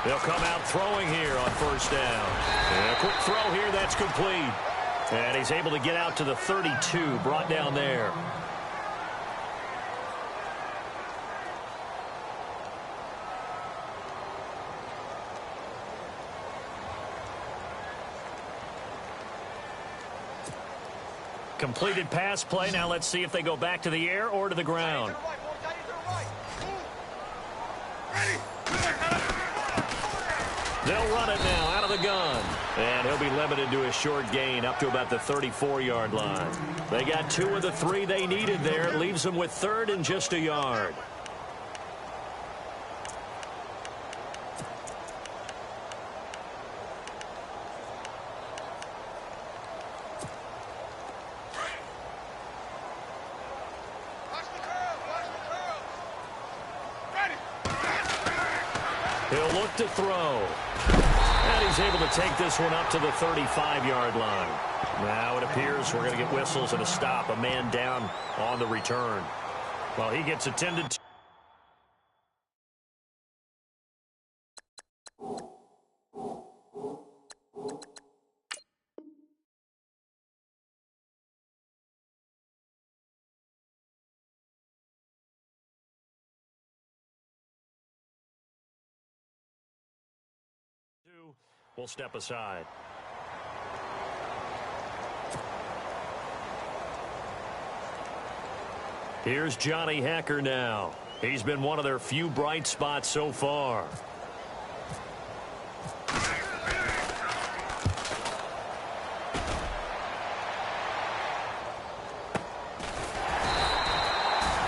They'll come out throwing here on first down. And a quick throw here, that's complete. And he's able to get out to the 32, brought down there. Completed pass play. Now let's see if they go back to the air or to the ground. They'll run it now out of the gun. And he'll be limited to a short gain up to about the 34-yard line. They got 2 of the 3 they needed there. It leaves them with 3rd and just a yard. He'll look to throw. And he's able to take this one up to the 35-yard line. Now it appears we're going to get whistles and a stop. A man down on the return. Well, he gets attended to. We'll step aside. Here's Johnny Hacker now. He's been one of their few bright spots so far.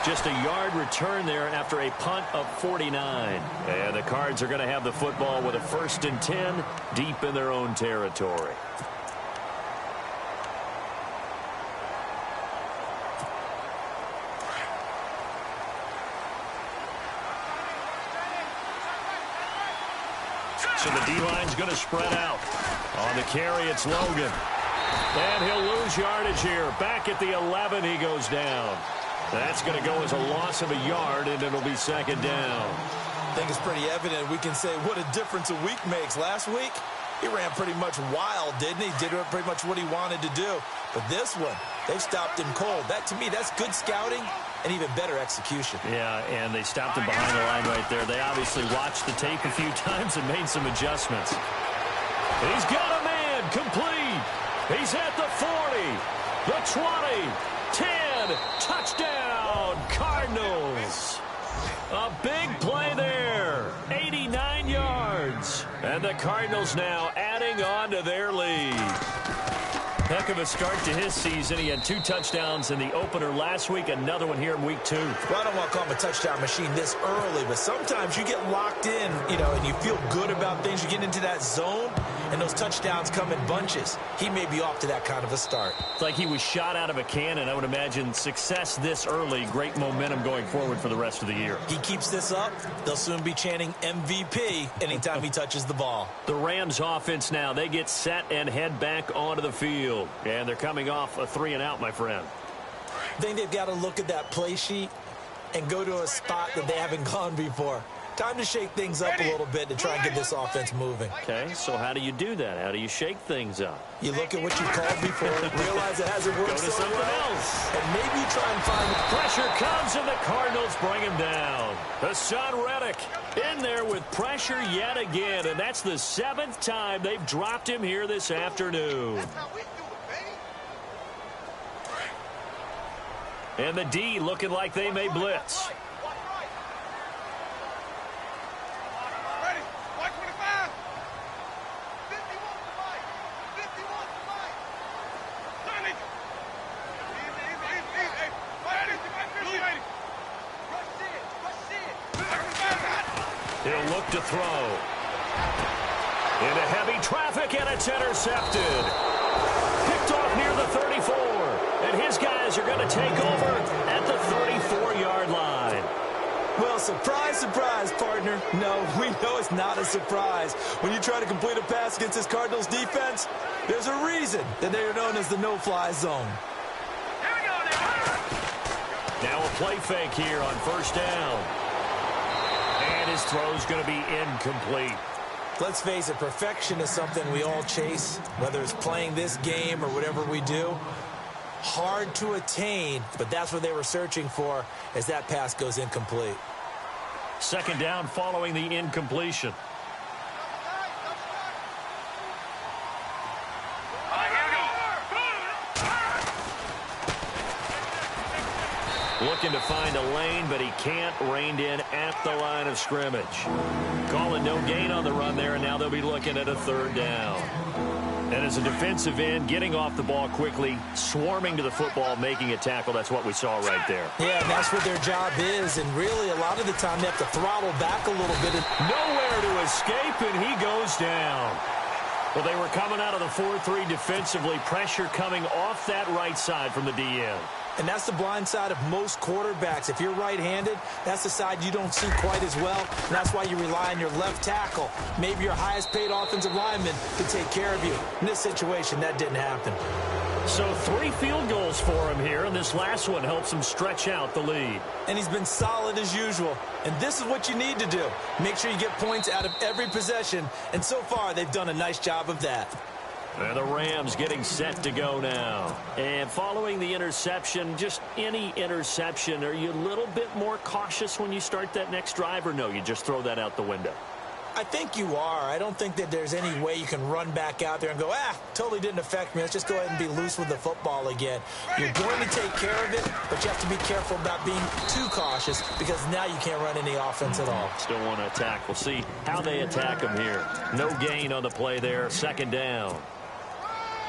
Just a yard return there after a punt of 49. And the Cards are going to have the football with a 1st and 10 deep in their own territory. So the D-line's going to spread out. On the carry, it's Logan. And he'll lose yardage here. Back at the 11, he goes down. That's going to go as a loss of a yard, and it'll be 2nd down. I think it's pretty evident. We can say what a difference a week makes. Last week, he ran pretty much wild, didn't he? Did pretty much what he wanted to do. But this one, they've stopped him cold. That, to me, that's good scouting and even better execution. Yeah, and they stopped him behind the line right there. They obviously watched the tape a few times and made some adjustments. He's got a man complete. He's at the 40, the 20, 10, touchdown, Cardinals. A big play there, 89 yards. And the Cardinals now adding on to their lead. Heck of a start to his season. He had 2 touchdowns in the opener last week, another one here in week 2. Well, I don't want to call him a touchdown machine this early, but sometimes you get locked in, and you feel good about things. You get into that zone, and those touchdowns come in bunches. He may be off to that kind of a start. It's like he was shot out of a cannon. I would imagine success this early, great momentum going forward for the rest of the year. He keeps this up, they'll soon be chanting MVP anytime he touches the ball. The Rams offense now, they get set and head back onto the field. And they're coming off a 3-and-out, my friend. I think they've got to look at that play sheet and go to a spot that they haven't gone before. Time to shake things up a little bit to try and get this offense moving. Okay, so how do you do that? How do you shake things up? You look at what you called before, realize it hasn't worked so well, else. and maybe you try and find... Pressure comes, and the Cardinals bring him down. Hassan Reddick in there with pressure yet again, and that's the 7th time they've dropped him here this afternoon. And the D looking like they may blitz. He'll look to throw. Into heavy traffic, and it's intercepted. Picked off near the 34. And his guys are going to take over at the 34-yard line. Well, surprise, surprise, partner. No, we know it's not a surprise. When you try to complete a pass against this Cardinals defense, there's a reason that they are known as the no-fly zone. Now a play fake here on first down. And his throw's going to be incomplete. Let's face it, perfection is something we all chase, whether it's playing this game or whatever we do. Hard to attain, but that's what they were searching for as that pass goes incomplete. Second down following the incompletion. Looking to find a lane, but he can't. Reined in at the line of scrimmage. Calling no gain on the run there, and now they'll be looking at a third down. And as a defensive end, getting off the ball quickly, swarming to the football, making a tackle, that's what we saw right there. Yeah, and that's what their job is, and really a lot of the time they have to throttle back a little bit. Nowhere to escape, and he goes down. Well, they were coming out of the 4-3 defensively, pressure coming off that right side from the DN. And that's the blind side of most quarterbacks. If you're right-handed, that's the side you don't see quite as well. And that's why you rely on your left tackle, maybe your highest-paid offensive lineman, to take care of you. In this situation, that didn't happen. So 3 field goals for him here, and this last one helps him stretch out the lead. And he's been solid as usual. And this is what you need to do. Make sure you get points out of every possession. And so far, they've done a nice job of that. And the Rams getting set to go now. And following the interception, just any interception, are you a little bit more cautious when you start that next drive, or no, you just throw that out the window? I think you are. I don't think that there's any way you can run back out there and go, totally didn't affect me. Let's just go ahead and be loose with the football again. You're going to take care of it, but you have to be careful about being too cautious because now you can't run any offense at all. Still want to attack. We'll see how they attack him here. No gain on the play there. Second down.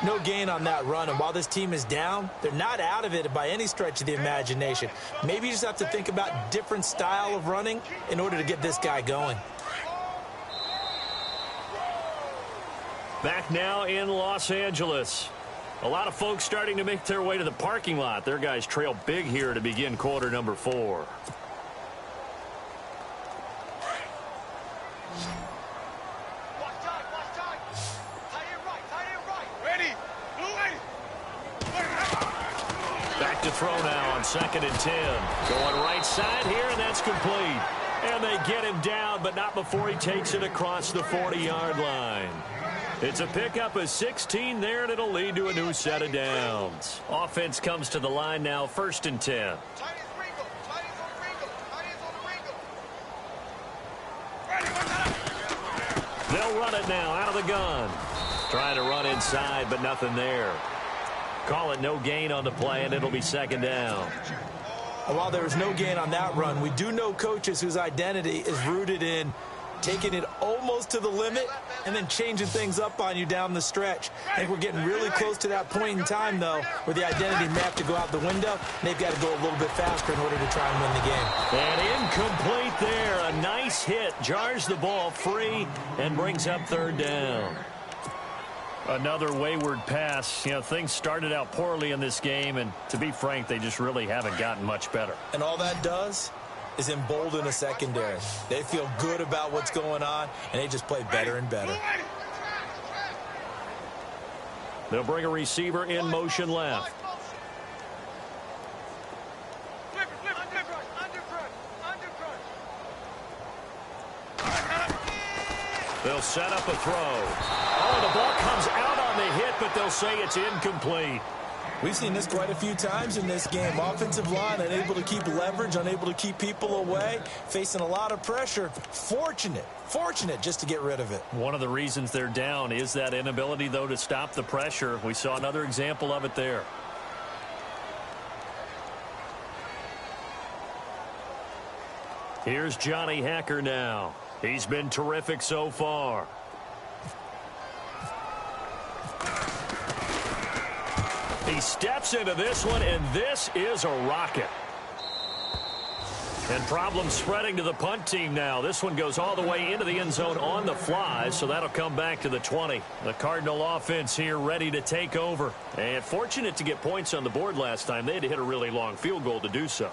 No gain on that run, and while this team is down, they're not out of it by any stretch of the imagination. Maybe you just have to think about different style of running in order to get this guy going. Back now in Los Angeles. A lot of folks starting to make their way to the parking lot. Their guys trail big here to begin quarter number 4. Back to throw now on 2nd and 10. Going right side here, and that's complete. And they get him down, but not before he takes it across the 40-yard line. It's a pickup of 16 there, and it'll lead to a new set of downs. Offense comes to the line now, 1st and 10. They'll run it now out of the gun. Trying to run inside, but nothing there. Call it no gain on the play, and it'll be 2nd down. And while there was no gain on that run, we do know coaches whose identity is rooted in taking it almost to the limit and then changing things up on you down the stretch. I think we're getting really close to that point in time, though, where the identity may have to go out the window, and they've got to go a little bit faster in order to try and win the game. And incomplete there. A nice hit. Jars the ball free and brings up 3rd down. Another wayward pass. You know, things started out poorly in this game, and to be frank, they just really haven't gotten much better. And all that does is embolden a secondary. They feel good about what's going on, and they just play better and better. They'll bring a receiver in motion left. They'll set up a throw. Oh, the ball comes out on the hit, but they'll say it's incomplete. We've seen this quite a few times in this game. Offensive line unable to keep leverage, unable to keep people away, facing a lot of pressure. Fortunate just to get rid of it. One of the reasons they're down is that inability, though, to stop the pressure. We saw another example of it there. Here's Johnny Hacker now. He's been terrific so far. He steps into this one, and this is a rocket. And problems spreading to the punt team now. This one goes all the way into the end zone on the fly, so that'll come back to the 20. The Cardinal offense here ready to take over. And fortunate to get points on the board last time. They had to hit a really long field goal to do so.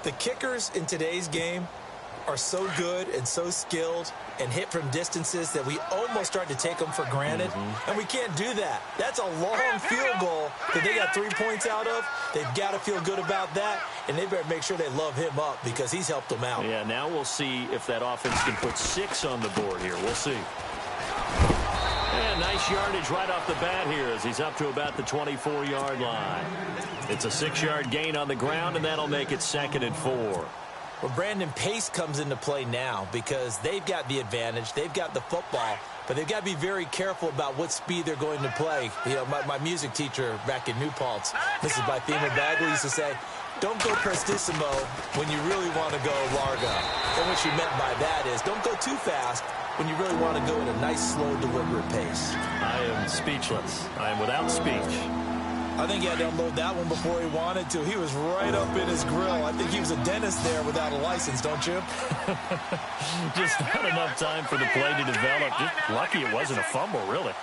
The kickers in today's game are so good and so skilled and hit from distances that we almost start to take them for granted, and we can't do that. That's a long field goal that they got 3 points out of. They've got to feel good about that, and they better make sure they love him up because he's helped them out. Yeah, now we'll see if that offense can put 6 on the board here. We'll see. And nice yardage right off the bat here as he's up to about the 24-yard line. It's a 6-yard gain on the ground, and that'll make it 2nd and 4. Well, Brandon, pace comes into play now because they've got the advantage. They've got the football, but they've got to be very careful about what speed they're going to play. You know, my music teacher back in New Paltz, Mrs. Bythema Bagley, used to say, don't go prestissimo when you really want to go largo. And what she meant by that is don't go too fast when you really want to go at a nice, slow, deliberate pace. I am speechless. I am without speech. I think he had to unload that one before he wanted to. He was right up in his grill. I think he was a dentist there without a license, don't you? Just not enough time for the play to develop. Just lucky it wasn't a fumble, really.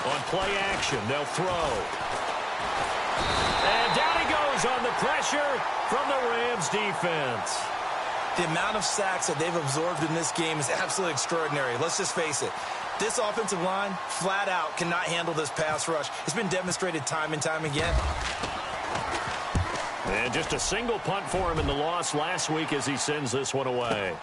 On play action, they'll throw. And down he goes on the pressure from the Rams defense. The amount of sacks that they've absorbed in this game is absolutely extraordinary. Let's just face it. This offensive line, flat out, cannot handle this pass rush. It's been demonstrated time and time again. And just a single punt for him in the loss last week as he sends this one away.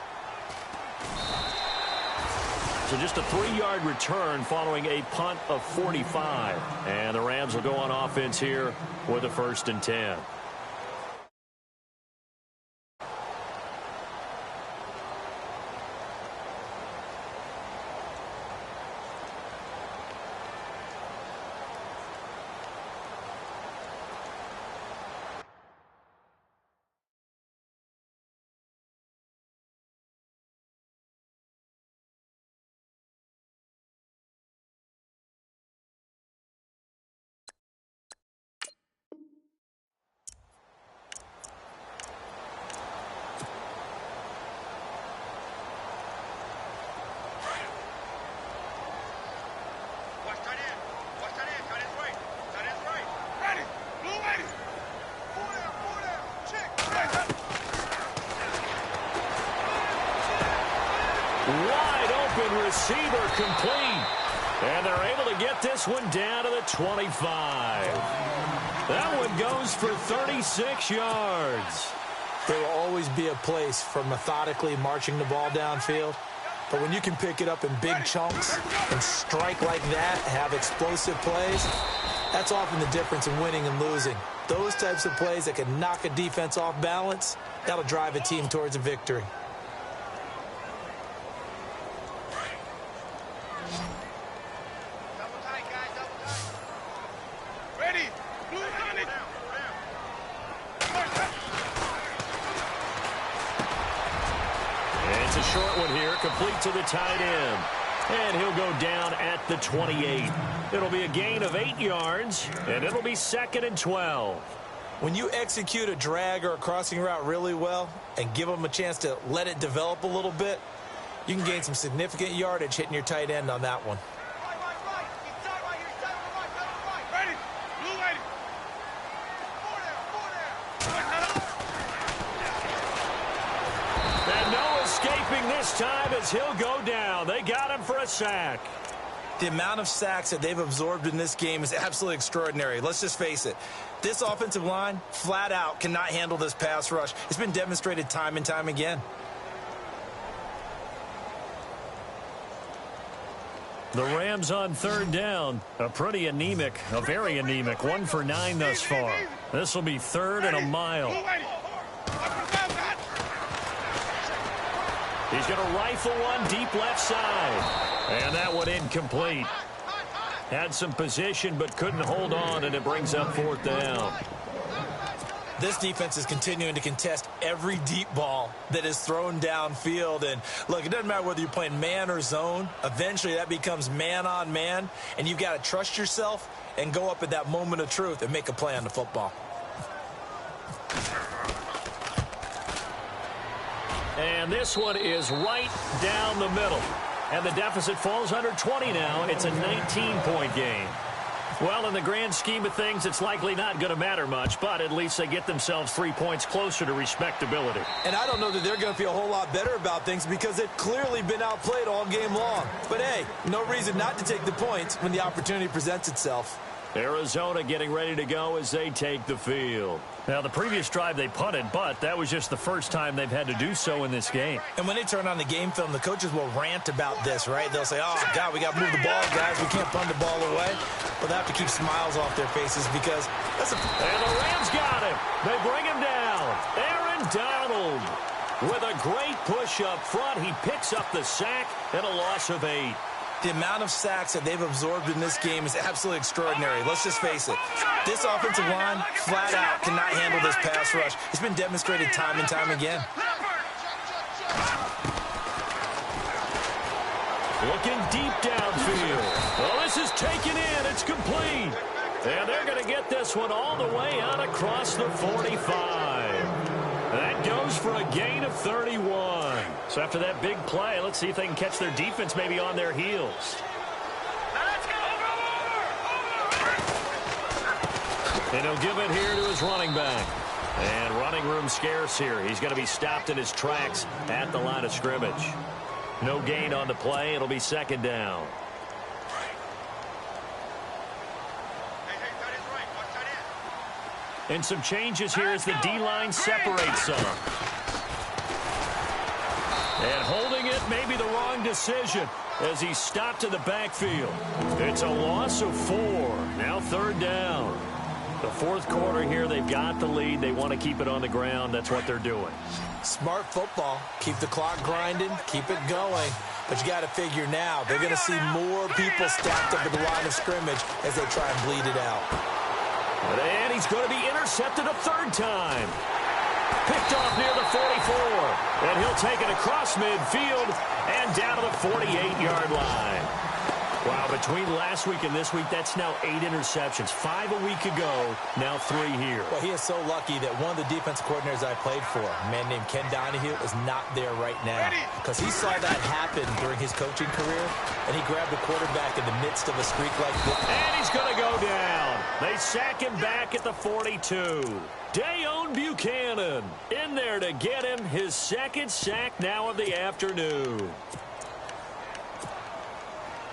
So just a 3-yard return following a punt of 45. And the Rams will go on offense here with a 1st and 10. Wide open receiver complete. And they're able to get this one down to the 25. That one goes for 36 yards. There will always be a place for methodically marching the ball downfield. But when you can pick it up in big chunks and strike like that, have explosive plays, that's often the difference in winning and losing. Those types of plays that can knock a defense off balance, that'll drive a team towards a victory. It's a short one here, complete to the tight end. And he'll go down at the 28. It'll be a gain of 8 yards, and it'll be 2nd and 12. When you execute a drag or a crossing route really well and give them a chance to let it develop a little bit, you can gain some significant yardage hitting your tight end on that one. Escaping this time as he'll go down. They got him for a sack. The amount of sacks that they've absorbed in this game is absolutely extraordinary. Let's just face it. This offensive line, flat out, cannot handle this pass rush. It's been demonstrated time and time again. The Rams on 3rd down. A pretty anemic, a very anemic 1 for 9 thus far. This will be 3rd and a mile. He's going to rifle one deep left side. And that one incomplete. Had some position but couldn't hold on, and it brings up 4th down. This defense is continuing to contest every deep ball that is thrown downfield. And look, it doesn't matter whether you're playing man or zone. Eventually that becomes man on man, and you've got to trust yourself and go up at that moment of truth and make a play on the football. And this one is right down the middle. And the deficit falls under 20 now. It's a 19-point game. Well, in the grand scheme of things, it's likely not going to matter much, but at least they get themselves 3 points closer to respectability. And I don't know that they're going to feel a whole lot better about things because they've clearly been outplayed all game long. But, hey, no reason not to take the points when the opportunity presents itself. Arizona getting ready to go as they take the field. Now, the previous drive they punted, but that was just the first time they've had to do so in this game. And when they turn on the game film, the coaches will rant about this, right? They'll say, oh, God, we got to move the ball, guys. We can't punt the ball away. But they have to keep smiles off their faces because that's a... And the Rams got him. They bring him down. Aaron Donald with a great push up front. He picks up the sack and a loss of 8. The amount of sacks that they've absorbed in this game is absolutely extraordinary. Let's just face it. This offensive line, flat out, cannot handle this pass rush. It's been demonstrated time and time again. Looking deep downfield. Well, this is taken in. It's complete. And they're going to get this one all the way out across the 45. That goes for a gain of 31. So after that big play, let's see if they can catch their defense maybe on their heels. And he'll give it here to his running back. And running room scarce here. He's going to be stopped in his tracks at the line of scrimmage. No gain on the play. It'll be second down. And some changes here as the D-line separates some. And holding it may be the wrong decision as he's stopped in the backfield. It's a loss of 4. Now third down. The fourth quarter here, they've got the lead. They want to keep it on the ground. That's what they're doing. Smart football. Keep the clock grinding. Keep it going. But you got to figure now, they're going to see more people stacked up at the line of scrimmage as they try and bleed it out. And he's going to be intercepted a third time. Picked off near the 44. And he'll take it across midfield and down to the 48-yard line. Wow, between last week and this week, that's now 8 interceptions. 5 a week ago, now 3 here. Well, he is so lucky that one of the defensive coordinators I played for, a man named Ken Donahue, is not there right now. Because he saw that happen during his coaching career, and he grabbed the quarterback in the midst of a streak like this. And he's going to go down. They sack him back at the 42. Dayon Buchanan in there to get him his second sack now of the afternoon.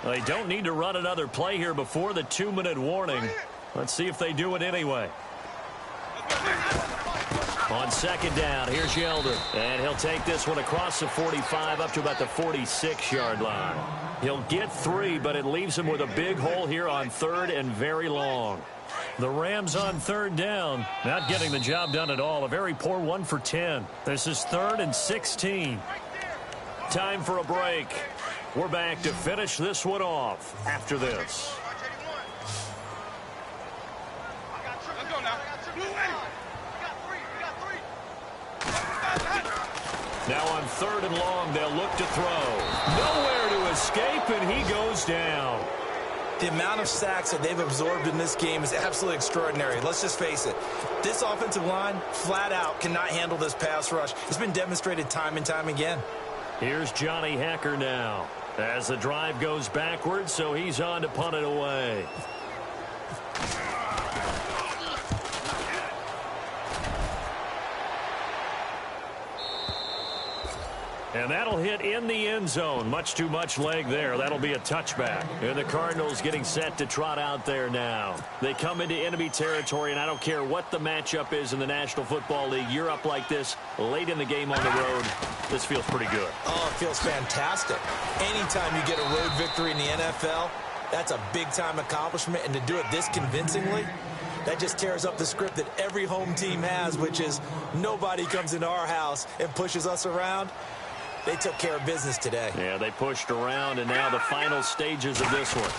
They don't need to run another play here before the 2-minute warning. Let's see if they do it anyway. On second down, here's Yeldon. And he'll take this one across the 45 up to about the 46-yard line. He'll get 3, but it leaves him with a big hole here on third and very long. The Rams on third down, not getting the job done at all. A very poor 1 for 10. This is 3rd and 16. Time for a break. We're back to finish this one off after this. Now on 3rd and long, they'll look to throw. Nowhere to escape, and he goes down. The amount of sacks that they've absorbed in this game is absolutely extraordinary. Let's just face it. This offensive line, flat out, cannot handle this pass rush. It's been demonstrated time and time again. Here's Johnny Hecker now as the drive goes backwards, so he's on to punt it away. And that'll hit in the end zone. Much too much leg there. That'll be a touchback. And the Cardinals getting set to trot out there now. They come into enemy territory, and I don't care what the matchup is in the National Football League. You're up like this late in the game on the road. This feels pretty good. Oh, it feels fantastic. Anytime you get a road victory in the NFL, that's a big-time accomplishment. And to do it this convincingly, that just tears up the script that every home team has, which is nobody comes into our house and pushes us around. They took care of business today. Yeah, they pushed around, and now the final stages of this one.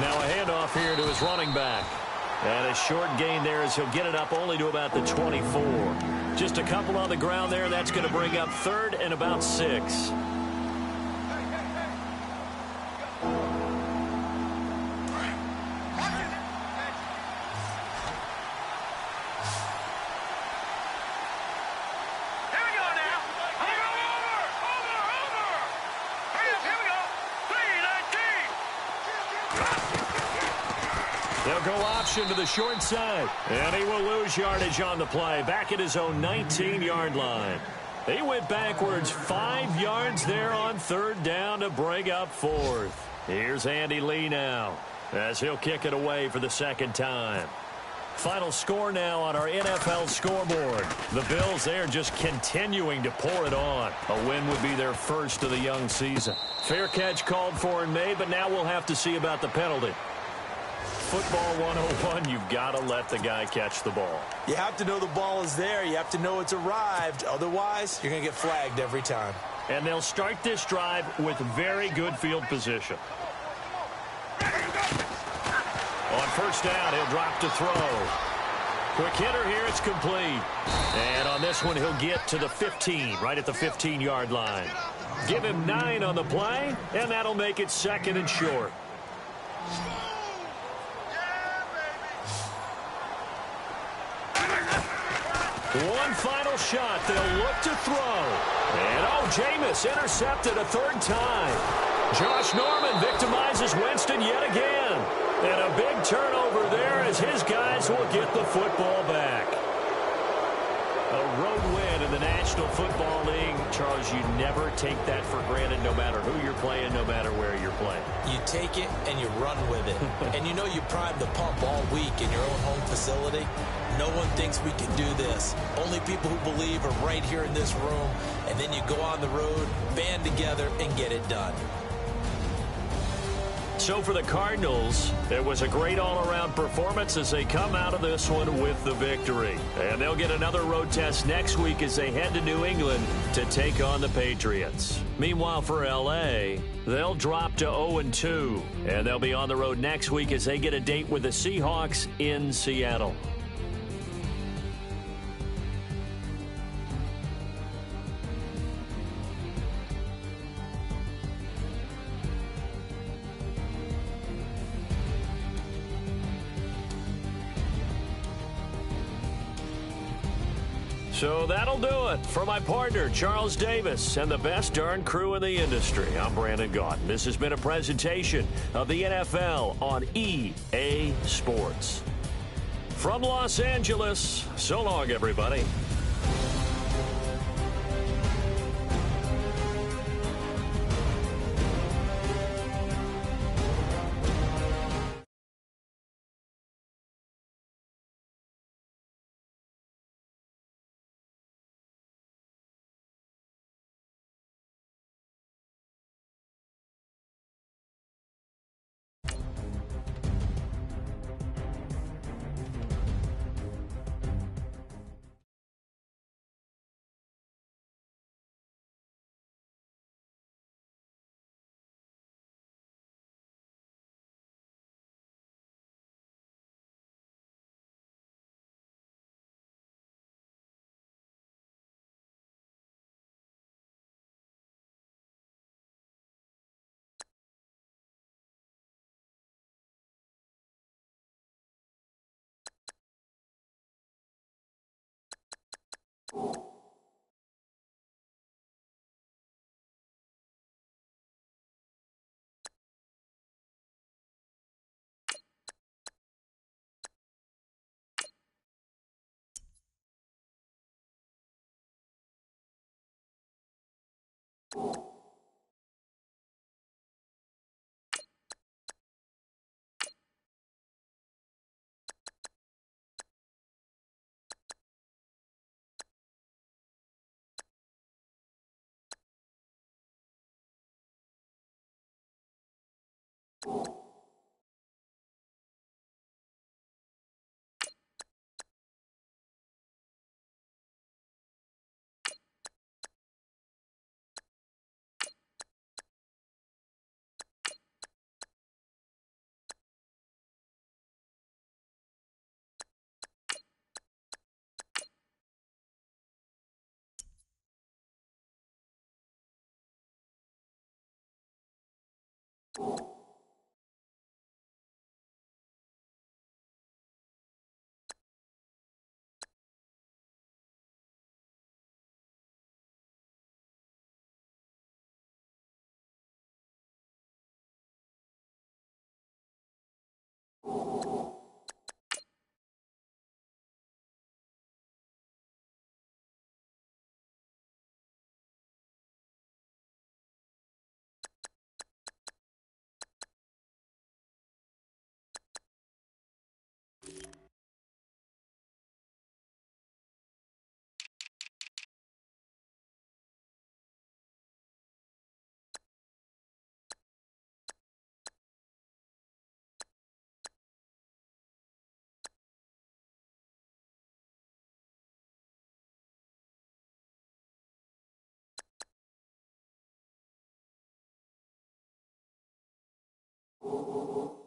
Now a handoff here to his running back. And a short gain there as he'll get it up only to about the 24. Just a couple on the ground there. That's going to bring up 3rd and about 6. They'll go option to the short side. And he will lose yardage on the play. Back at his own 19-yard line. He went backwards 5 yards there on third down to bring up fourth. Here's Andy Lee now as he'll kick it away for the second time. Final score now on our NFL scoreboard. The Bills, they're just continuing to pour it on. A win would be their first of the young season. Fair catch called for and made, but now we'll have to see about the penalty. Football 101, you've got to let the guy catch the ball. You have to know the ball is there. You have to know it's arrived. Otherwise, you're going to get flagged every time. And they'll start this drive with very good field position. On first down, he'll drop to throw. Quick hitter here, it's complete. And on this one, he'll get to the 15, right at the 15-yard line. Give him 9 on the play, and that'll make it second and short. One final shot. They'll look to throw. And, Jameis intercepted a third time. Josh Norman victimizes Winston yet again. And a big turnover there as his guys will get the football back. A road win in the National Football League. Charles, you never take that for granted no matter who you're playing, no matter where you're playing. You take it and you run with it. And you know you primed the pump all week in your own home facility. No one thinks we can do this. Only people who believe are right here in this room. And then you go on the road, band together, and get it done. So for the Cardinals, it was a great all-around performance as they come out of this one with the victory. And they'll get another road test next week as they head to New England to take on the Patriots. Meanwhile, for L.A., they'll drop to 0-2. And they'll be on the road next week as they get a date with the Seahawks in Seattle. So that'll do it for my partner, Charles Davis, and the best darn crew in the industry. I'm Brandon Gaudin. This has been a presentation of the NFL on EA Sports. From Los Angeles, so long, everybody. You